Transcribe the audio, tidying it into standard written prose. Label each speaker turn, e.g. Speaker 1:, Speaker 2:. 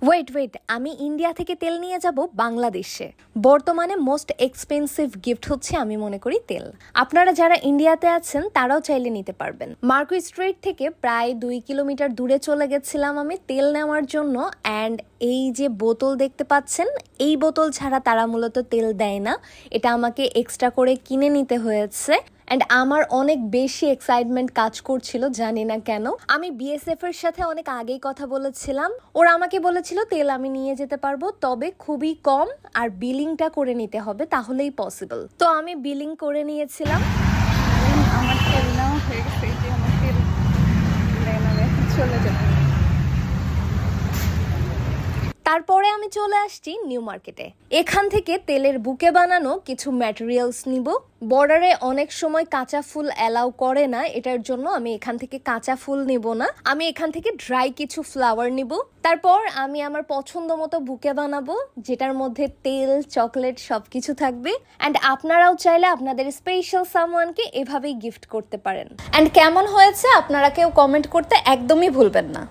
Speaker 1: Wait আমি India থেকে তেল নিয়ে যাব বাংলাদেশে। বর্তমানে মোস্ট এক্সপেন্সিভ গিফট হচ্ছে আমি মনে করি তেল। আপনারা যারা ইন্ডিয়াতে আছেন তারাও চাইলে নিতে পারবেন। মার্কো স্ট্রিট থেকে প্রায় 2 কিলোমিটার দূরে চলে গেছিলাম আমি তেল নেওয়ার জন্য। অ্যান্ড এই যে বোতল দেখতে পাচ্ছেন, এই বোতল ছাড়া তারা মূলত তেল দেয় না, এটা আমাকে এক্সট্রা করে কিনে নিতে হয়েছে। অ্যান্ড আমার অনেক বেশি এক্সাইটমেন্ট কাজ করছিল, জানি না কেন। আমি বিএসএফ এর সাথে অনেক আগেই কথা বলেছিলাম, ওরা আমাকে বলেছিল তেল আমি নিয়ে যেতে পারবো, তবে খুবই কম, আর বিলিংটা করে নিতে হবে, তাহলেই পসিবল। তো আমি বিলিং করে নিয়েছিলাম।
Speaker 2: আমার তেল নেওয়া হয়ে গেছে, এই যে আমার তেল দেন, আমি এখন চলে যাব।
Speaker 1: তারপরে আমি চলে আসছি নিউ মার্কেটে। এখান থেকে তেলের বুকে বানানো কিছু ম্যাটেরিয়ালস নিব। বর্ডারে অনেক সময় কাঁচা ফুল অ্যালাউ করে না, এটার জন্য আমি এখান থেকে কাঁচা ফুল নিব না, আমি এখান থেকে ড্রাই কিছু ফ্লাওয়ার নিব। তারপর আমি আমার পছন্দ মতো বুকে বানাবো, যেটার মধ্যে তেল, চকলেট সবকিছু থাকবে। অ্যান্ড আপনারাও চাইলে আপনাদের স্পেশাল সামওয়ানকে এভাবেই গিফট করতে পারেন। অ্যান্ড কেমন হয়েছে আপনারা কেউ কমেন্ট করতে একদমই ভুলবেন না।